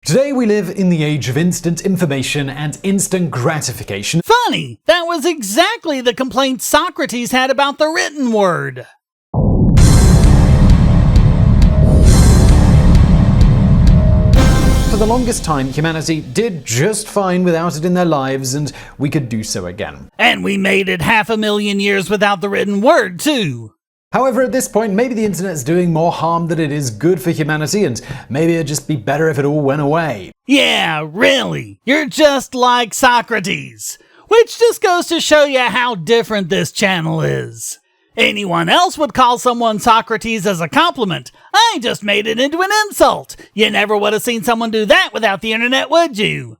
Today we live in the age of instant information and instant gratification. Funny, that was exactly the complaint Socrates had about the written word. For the longest time, humanity did just fine without it in their lives, and we could do so again. And we made it 500,000 years without the written word, too. However, at this point, maybe the internet's doing more harm than it is good for humanity, and maybe it'd just be better if it all went away. Yeah, really. You're just like Socrates. Which just goes to show you how different this channel is. Anyone else would call someone Socrates as a compliment. I just made it into an insult. You never would have seen someone do that without the internet, would you?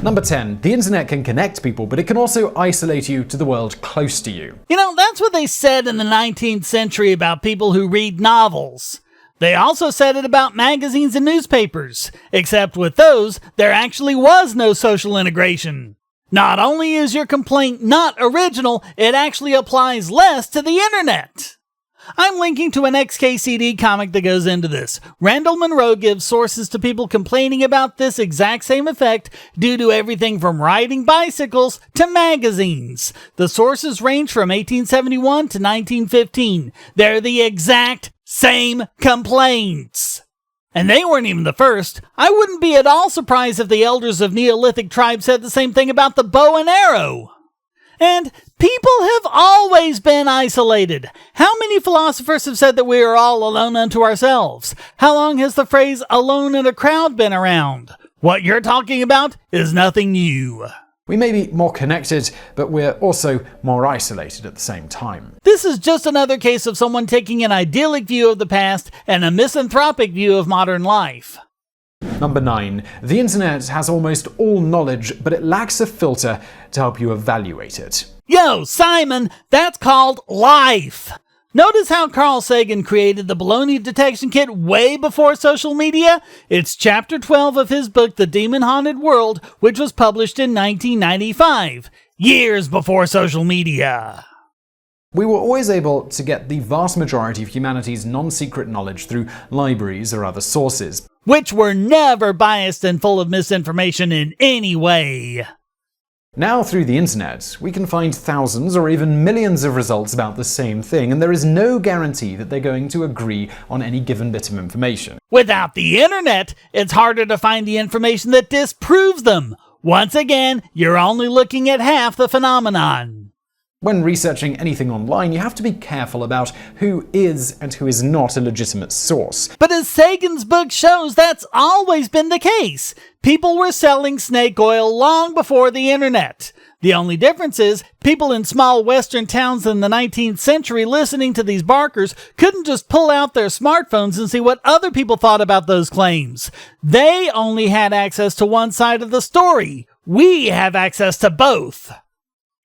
Number 10. The internet can connect people, but it can also isolate you to the world close to you. You know, that's what they said in the 19th century about people who read novels. They also said it about magazines and newspapers, except with those, there actually was no social integration. Not only is your complaint not original, it actually applies less to the internet. I'm linking to an XKCD comic that goes into this. Randall Munroe gives sources to people complaining about this exact same effect due to everything from riding bicycles to magazines. The sources range from 1871 to 1915. They're the exact same complaints. And they weren't even the first. I wouldn't be at all surprised if the elders of Neolithic tribes said the same thing about the bow and arrow. And people have always been isolated. How many philosophers have said that we are all alone unto ourselves? How long has the phrase alone in a crowd been around? What you're talking about is nothing new. We may be more connected, but we're also more isolated at the same time. This is just another case of someone taking an idyllic view of the past and a misanthropic view of modern life. Number 9. The internet has almost all knowledge, but it lacks a filter to help you evaluate it. Yo, Simon, that's called life. Notice how Carl Sagan created the baloney detection kit way before social media? It's chapter 12 of his book, The Demon-Haunted World, which was published in 1995, years before social media. We were always able to get the vast majority of humanity's non-secret knowledge through libraries or other sources, which were never biased and full of misinformation in any way. Now, through the internet, we can find thousands or even millions of results about the same thing, and there is no guarantee that they're going to agree on any given bit of information. Without the internet, it's harder to find the information that disproves them. Once again, you're only looking at half the phenomenon. When researching anything online, you have to be careful about who is and who is not a legitimate source. But as Sagan's book shows, that's always been the case. People were selling snake oil long before the internet. The only difference is, people in small western towns in the 19th century listening to these barkers couldn't just pull out their smartphones and see what other people thought about those claims. They only had access to one side of the story. We have access to both.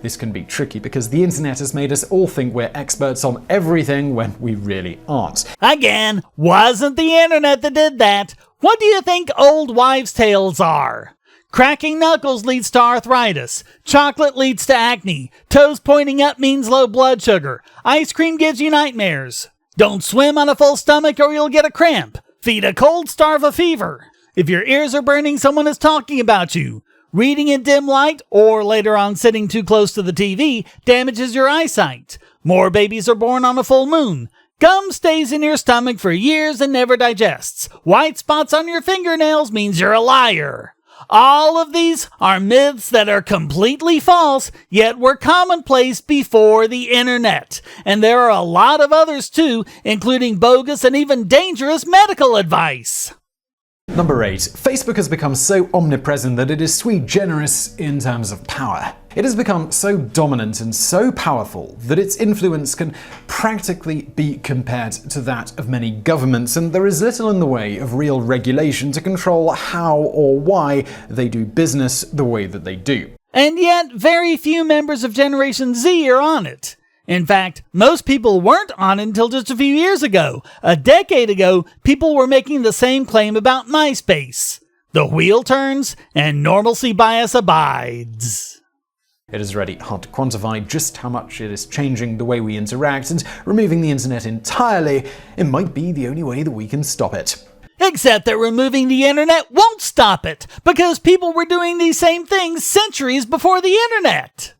This can be tricky because the internet has made us all think we're experts on everything when we really aren't. Again, wasn't the internet that did that. What do you think old wives' tales are? Cracking knuckles leads to arthritis. Chocolate leads to acne. Toes pointing up means low blood sugar. Ice cream gives you nightmares. Don't swim on a full stomach or you'll get a cramp. Feed a cold, starve a fever. If your ears are burning, someone is talking about you. Reading in dim light, or later on sitting too close to the TV, damages your eyesight. More babies are born on a full moon. Gum stays in your stomach for years and never digests. White spots on your fingernails means you're a liar. All of these are myths that are completely false, yet were commonplace before the internet. And there are a lot of others too, including bogus and even dangerous medical advice. Number 8. Facebook has become so omnipresent that it is sui generis in terms of power. It has become so dominant and so powerful that its influence can practically be compared to that of many governments, and there is little in the way of real regulation to control how or why they do business the way that they do. And yet, very few members of Generation Z are on it. In fact, most people weren't on it until just a few years ago. A decade ago, people were making the same claim about MySpace. The wheel turns, and normalcy bias abides. It is already hard to quantify just how much it is changing the way we interact, and removing the internet entirely, it might be the only way that we can stop it. Except that removing the internet won't stop it, because people were doing these same things centuries before the internet.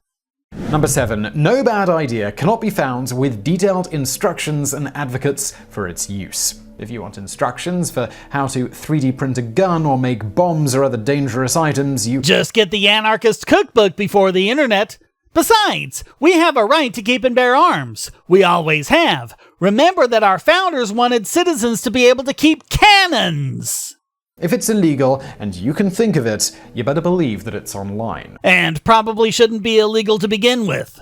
Number 7. No bad idea cannot be found with detailed instructions and advocates for its use. If you want instructions for how to 3D print a gun or make bombs or other dangerous items, you just get the anarchist cookbook before the internet. Besides, we have a right to keep and bear arms. We always have. Remember that our founders wanted citizens to be able to keep cannons. If it's illegal and you can think of it, you better believe that it's online. And probably shouldn't be illegal to begin with.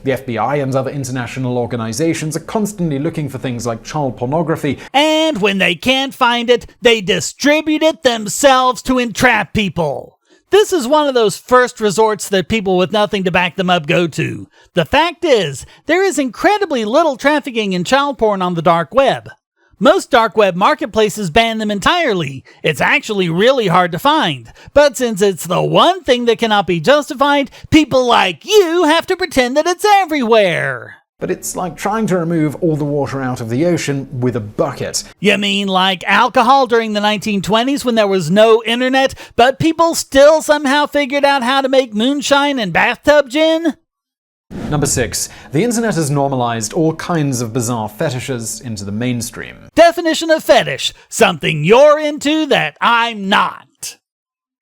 The FBI and other international organizations are constantly looking for things like child pornography. And when they can't find it, they distribute it themselves to entrap people. This is one of those first resorts that people with nothing to back them up go to. The fact is, there is incredibly little trafficking in child porn on the dark web. Most dark web marketplaces ban them entirely. It's actually really hard to find. But since it's the one thing that cannot be justified, people like you have to pretend that it's everywhere. But it's like trying to remove all the water out of the ocean with a bucket. You mean like alcohol during the 1920s when there was no internet, but people still somehow figured out how to make moonshine and bathtub gin? Number 6. The internet has normalized all kinds of bizarre fetishes into the mainstream. Definition of fetish: something you're into that I'm not.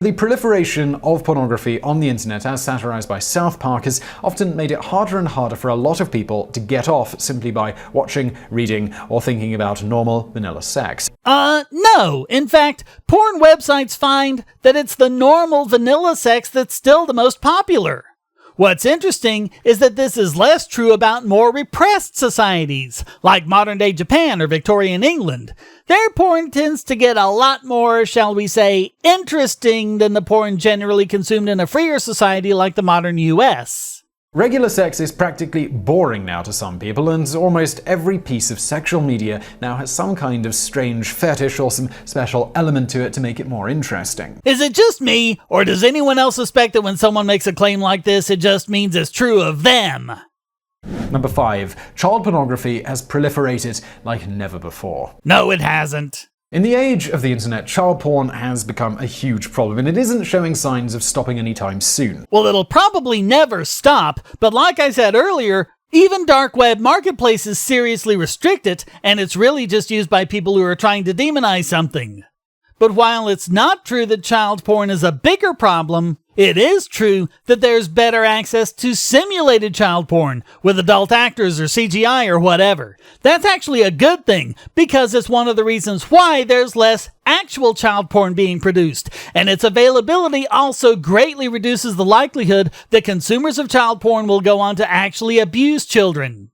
The proliferation of pornography on the internet, as satirized by South Park, has often made it harder and harder for a lot of people to get off simply by watching, reading, or thinking about normal, vanilla sex. No. In fact, porn websites find that it's the normal vanilla sex that's still the most popular. What's interesting is that this is less true about more repressed societies, like modern-day Japan or Victorian England. Their porn tends to get a lot more, shall we say, interesting than the porn generally consumed in a freer society like the modern US. Regular sex is practically boring now to some people, and almost every piece of sexual media now has some kind of strange fetish or some special element to it to make it more interesting. Is it just me, or does anyone else suspect that when someone makes a claim like this, it just means it's true of them? Number 5. Child pornography has proliferated like never before. No, it hasn't. In the age of the internet, child porn has become a huge problem, and it isn't showing signs of stopping anytime soon. Well, it'll probably never stop, but like I said earlier, even dark web marketplaces seriously restrict it, and it's really just used by people who are trying to demonize something. But while it's not true that child porn is a bigger problem, it is true that there's better access to simulated child porn with adult actors or CGI or whatever. That's actually a good thing, because it's one of the reasons why there's less actual child porn being produced, and its availability also greatly reduces the likelihood that consumers of child porn will go on to actually abuse children.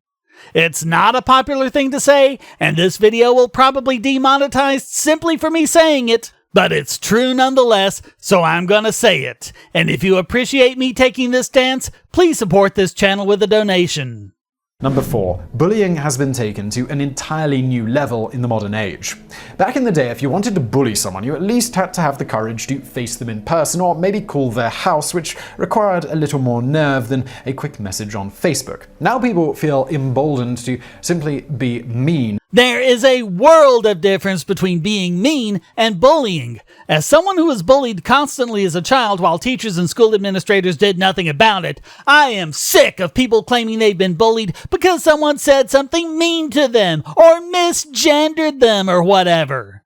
It's not a popular thing to say, and this video will probably demonetize simply for me saying it, but it's true nonetheless, so I'm gonna say it. And if you appreciate me taking this stance, please support this channel with a donation. Number 4. Bullying has been taken to an entirely new level in the modern age. Back in the day, if you wanted to bully someone, you at least had to have the courage to face them in person or maybe call their house, which required a little more nerve than a quick message on Facebook. Now people feel emboldened to simply be mean. There is a world of difference between being mean and bullying. As someone who was bullied constantly as a child while teachers and school administrators did nothing about it, I am sick of people claiming they've been bullied because someone said something mean to them or misgendered them or whatever.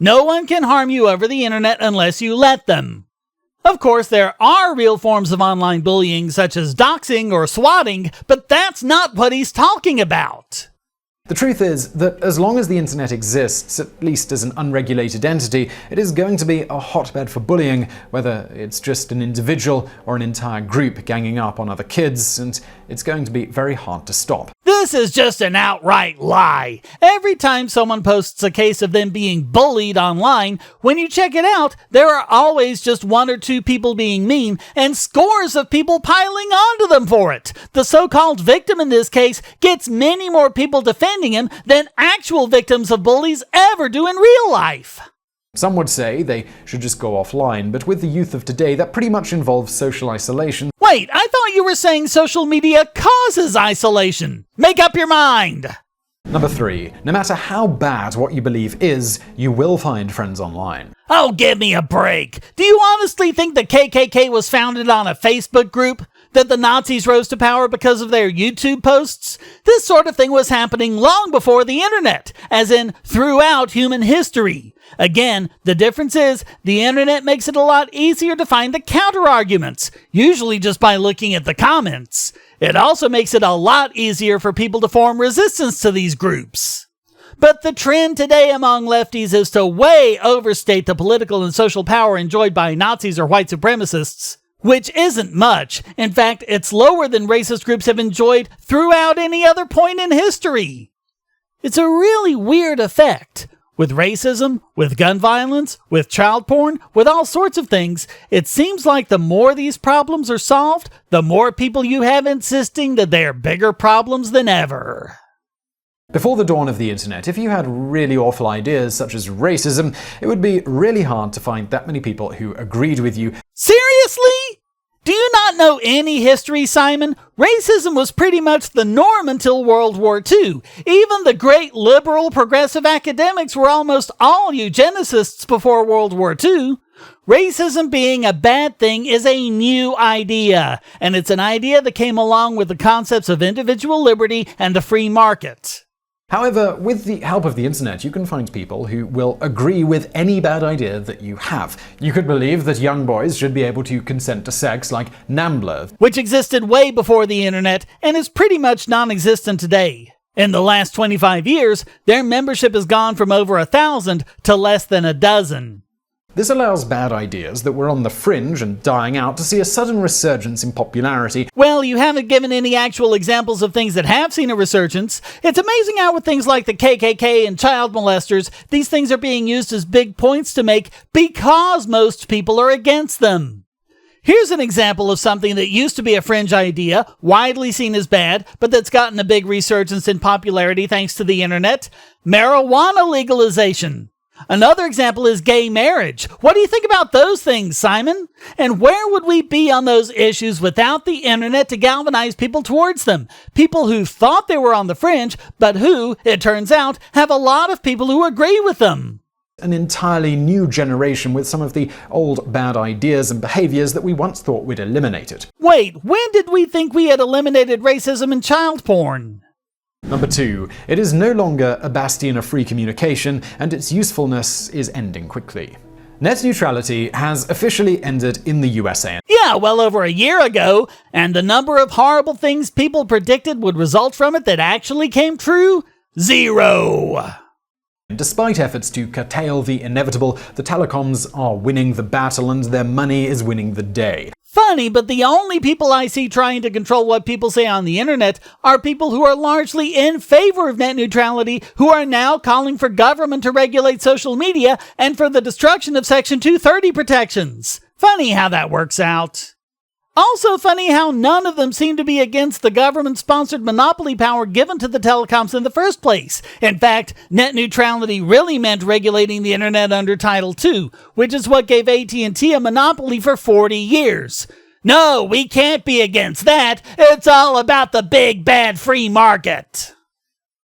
No one can harm you over the internet unless you let them. Of course, there are real forms of online bullying such as doxing or swatting, but that's not what he's talking about. The truth is that as long as the internet exists, at least as an unregulated entity, it is going to be a hotbed for bullying, whether it's just an individual or an entire group ganging up on other kids, and it's going to be very hard to stop. This is just an outright lie. Every time someone posts a case of them being bullied online, when you check it out, there are always just 1 or 2 people being mean and scores of people piling onto them for it. The so-called victim in this case gets many more people defending him than actual victims of bullies ever do in real life. Some would say they should just go offline, but with the youth of today, that pretty much involves social isolation. Wait, I thought you were saying social media causes isolation. Make up your mind. Number 3. No matter how bad what you believe is, you will find friends online. Oh, give me a break. Do you honestly think the KKK was founded on a Facebook group? That the Nazis rose to power because of their YouTube posts? This sort of thing was happening long before the internet, as in throughout human history. Again, the difference is the internet makes it a lot easier to find the counter-arguments, usually just by looking at the comments. It also makes it a lot easier for people to form resistance to these groups. But the trend today among lefties is to way overstate the political and social power enjoyed by Nazis or white supremacists, which isn't much. In fact, it's lower than racist groups have enjoyed throughout any other point in history. It's a really weird effect. With racism, with gun violence, with child porn, with all sorts of things, it seems like the more these problems are solved, the more people you have insisting that they're bigger problems than ever. Before the dawn of the internet, if you had really awful ideas such as racism, it would be really hard to find that many people who agreed with you. Seriously? Do you not know any history, Simon? Racism was pretty much the norm until World War II. Even the great liberal progressive academics were almost all eugenicists before World War II. Racism being a bad thing is a new idea, and it's an idea that came along with the concepts of individual liberty and the free market. However, with the help of the internet, you can find people who will agree with any bad idea that you have. You could believe that young boys should be able to consent to sex like NAMBLA, which existed way before the internet and is pretty much non-existent today. In the last 25 years, their membership has gone from over 1,000 to less than a dozen. This allows bad ideas that were on the fringe and dying out to see a sudden resurgence in popularity. Well, you haven't given any actual examples of things that have seen a resurgence. It's amazing how with things like the KKK and child molesters, these things are being used as big points to make because most people are against them. Here's an example of something that used to be a fringe idea, widely seen as bad, but that's gotten a big resurgence in popularity thanks to the internet: marijuana legalization. Another example is gay marriage. What do you think about those things, Simon? And where would we be on those issues without the internet to galvanize people towards them? People who thought they were on the fringe, but who, it turns out, have a lot of people who agree with them. An entirely new generation with some of the old bad ideas and behaviors that we once thought we'd eliminated. Wait, when did we think we had eliminated racism and child porn? Number 2. It is no longer a bastion of free communication, and its usefulness is ending quickly. Net neutrality has officially ended in the USA. Yeah, well over a year ago, and the number of horrible things people predicted would result from it that actually came true? 0. Despite efforts to curtail the inevitable, the telecoms are winning the battle and their money is winning the day. Funny, but the only people I see trying to control what people say on the internet are people who are largely in favor of net neutrality, who are now calling for government to regulate social media and for the destruction of Section 230 protections. Funny how that works out. Also funny how none of them seem to be against the government-sponsored monopoly power given to the telecoms in the first place. In fact, net neutrality really meant regulating the internet under Title II, which is what gave AT&T a monopoly for 40 years. No, we can't be against that. It's all about the big bad free market.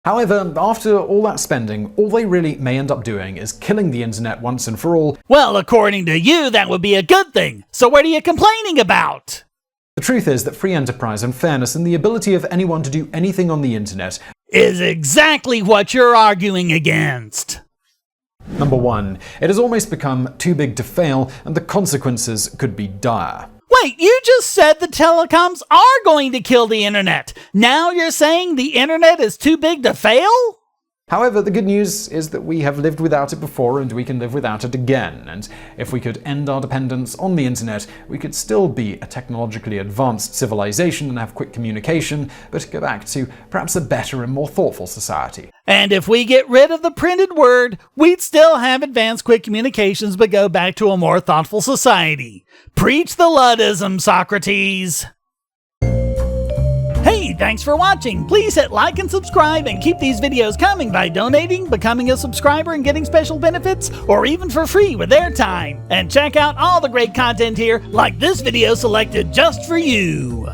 However, after all that spending, all they really may end up doing is killing the internet once and for all. Well, according to you, that would be a good thing. So what are you complaining about? The truth is that free enterprise and fairness and the ability of anyone to do anything on the internet is exactly what you're arguing against. Number 1. It has almost become too big to fail, and the consequences could be dire. Wait, you just said the telecoms are going to kill the internet. Now you're saying the internet is too big to fail? However, the good news is that we have lived without it before and we can live without it again. And if we could end our dependence on the internet, we could still be a technologically advanced civilization and have quick communication, but go back to perhaps a better and more thoughtful society. And if we get rid of the printed word, we'd still have advanced quick communications but go back to a more thoughtful society. Preach the Luddism, Socrates! Hey, thanks for watching. Please hit like and subscribe and keep these videos coming by donating, becoming a subscriber and getting special benefits, or even for free with airtime. And check out all the great content here, like this video selected just for you.